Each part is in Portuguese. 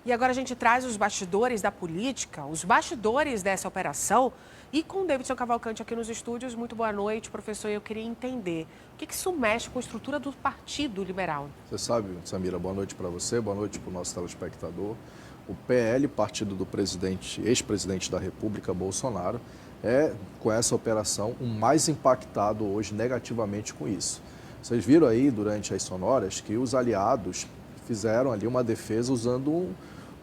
E agora a gente traz os bastidores da política, os bastidores dessa operação. E com o Davidson Cavalcante aqui nos estúdios. Muito boa noite, professor. Eu queria entender o que isso mexe com a estrutura do Partido Liberal. Você sabe, Samira, boa noite para você, boa noite para o nosso telespectador. O PL, partido do ex-presidente da República, Bolsonaro, é, com essa operação, o mais impactado hoje negativamente com isso. Vocês viram aí, durante as sonoras, que os aliados fizeram ali uma defesa usando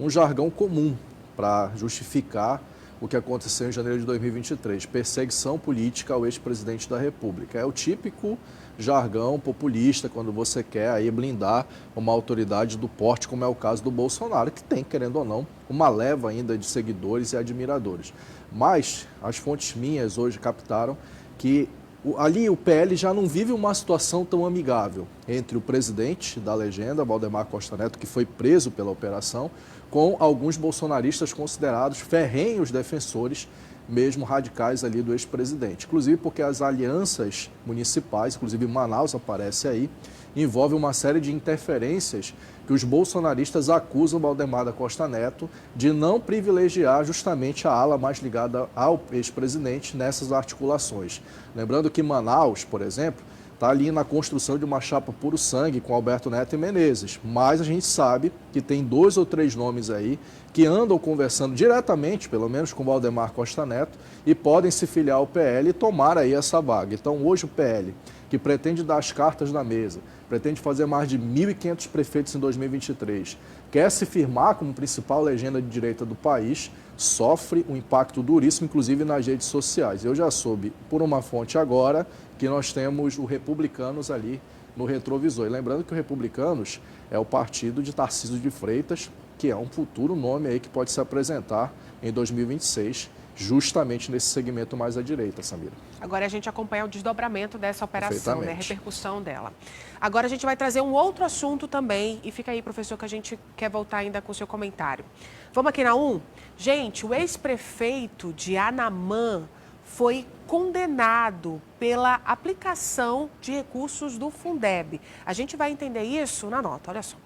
um jargão comum para justificar o que aconteceu em janeiro de 2023, perseguição política ao ex-presidente da República. É o típico jargão populista quando você quer aí blindar uma autoridade do porte, como é o caso do Bolsonaro, que tem, querendo ou não, uma leva ainda de seguidores e admiradores. Mas as fontes minhas hoje captaram que ali o PL já não vive uma situação tão amigável entre o presidente da legenda, Valdemar Costa Neto, que foi preso pela operação, com alguns bolsonaristas considerados ferrenhos defensores, mesmo radicais ali do ex-presidente. Inclusive porque as alianças municipais, inclusive Manaus aparece aí, envolve uma série de interferências que os bolsonaristas acusam Valdemar da Costa Neto de não privilegiar justamente a ala mais ligada ao ex-presidente nessas articulações. Lembrando que Manaus, por exemplo, está ali na construção de uma chapa puro sangue com Alberto Neto e Menezes. Mas a gente sabe que tem 2 ou 3 nomes aí que andam conversando diretamente, pelo menos com Valdemar Costa Neto, e podem se filiar ao PL e tomar aí essa vaga. Então hoje o PL, que pretende dar as cartas na mesa, pretende fazer mais de 1.500 prefeitos em 2023, quer se firmar como principal legenda de direita do país, sofre um impacto duríssimo, inclusive nas redes sociais. Eu já soube por uma fonte agora que nós temos o Republicanos ali no retrovisor. E lembrando que o Republicanos é o partido de Tarcísio de Freitas, que é um futuro nome aí que pode se apresentar em 2026, justamente nesse segmento mais à direita, Samira. Agora a gente acompanha o desdobramento dessa operação, né? A repercussão dela. Agora a gente vai trazer um outro assunto também, e fica aí, professor, que a gente quer voltar ainda com o seu comentário. Vamos aqui na 1? Gente, o ex-prefeito de Anamã foi condenado pela aplicação de recursos do Fundeb. A gente vai entender isso na nota, olha só.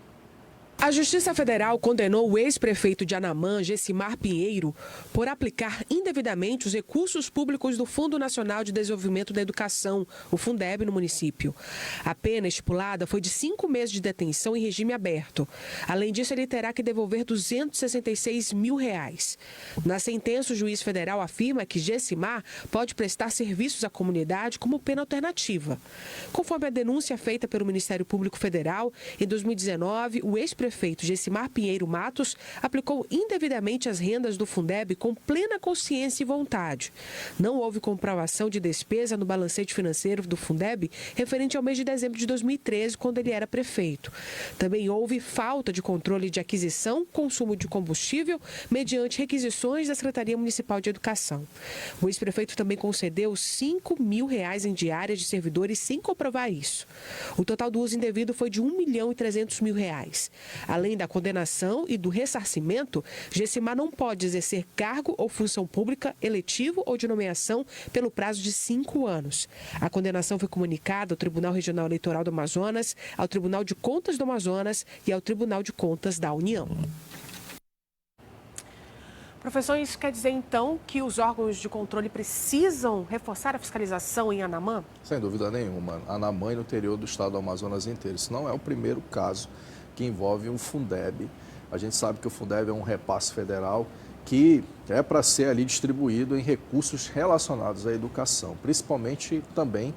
A Justiça Federal condenou o ex-prefeito de Anamã, Gessimar Pinheiro, por aplicar indevidamente os recursos públicos do Fundo Nacional de Desenvolvimento da Educação, o Fundeb, no município. A pena estipulada foi de 5 meses de detenção em regime aberto. Além disso, ele terá que devolver R$266 mil. Na sentença, o juiz federal afirma que Gessimar pode prestar serviços à comunidade como pena alternativa. Conforme a denúncia feita pelo Ministério Público Federal, em 2019, o ex-prefeito Gessimar Pinheiro Matos aplicou indevidamente as rendas do Fundeb com plena consciência e vontade. Não houve comprovação de despesa no balancete financeiro do Fundeb referente ao mês de dezembro de 2013, quando ele era prefeito. Também houve falta de controle de aquisição, consumo de combustível, mediante requisições da Secretaria Municipal de Educação. O ex-prefeito também concedeu R$5 mil em diárias de servidores sem comprovar isso. O total do uso indevido foi de R$1.300.000. Além da condenação e do ressarcimento, Gessimar não pode exercer cargo ou função pública, eletivo ou de nomeação pelo prazo de 5 anos. A condenação foi comunicada ao Tribunal Regional Eleitoral do Amazonas, ao Tribunal de Contas do Amazonas e ao Tribunal de Contas da União. Professor, isso quer dizer, então, que os órgãos de controle precisam reforçar a fiscalização em Anamã? Sem dúvida nenhuma. Anamã e no interior do estado do Amazonas inteiro. Isso não é o primeiro caso que envolve o Fundeb. A gente sabe que o Fundeb é um repasse federal que é para ser ali distribuído em recursos relacionados à educação, principalmente também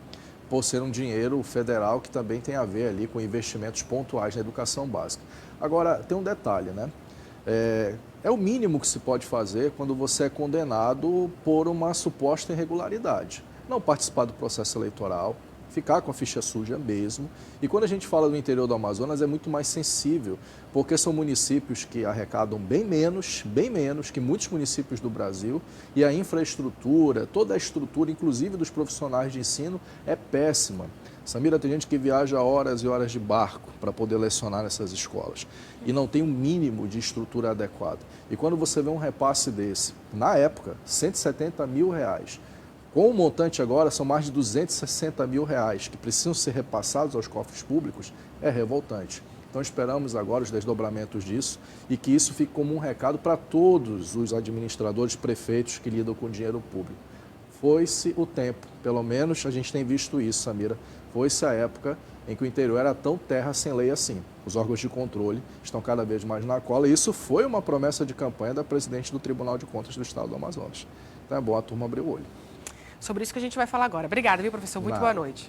por ser um dinheiro federal que também tem a ver ali com investimentos pontuais na educação básica. Agora, tem um detalhe, né? É o mínimo que se pode fazer quando você é condenado por uma suposta irregularidade. Não participar do processo eleitoral, ficar com a ficha suja mesmo. E quando a gente fala do interior do Amazonas é muito mais sensível, porque são municípios que arrecadam bem menos que muitos municípios do Brasil, e a infraestrutura, toda a estrutura, inclusive dos profissionais de ensino, é péssima. Samira, tem gente que viaja horas e horas de barco para poder lecionar nessas escolas e não tem um mínimo de estrutura adequada. E quando você vê um repasse desse, na época, R$170 mil, com o montante agora são mais de R$260 mil que precisam ser repassados aos cofres públicos, é revoltante. Então esperamos agora os desdobramentos disso e que isso fique como um recado para todos os administradores, prefeitos que lidam com dinheiro público. Foi-se o tempo, pelo menos a gente tem visto isso, Samira, foi-se a época em que o interior era tão terra sem lei assim. Os órgãos de controle estão cada vez mais na cola e isso foi uma promessa de campanha da presidente do Tribunal de Contas do Estado do Amazonas. Então é bom a turma abrir o olho. Sobre isso que a gente vai falar agora. Obrigada, viu, professor? Muito boa noite.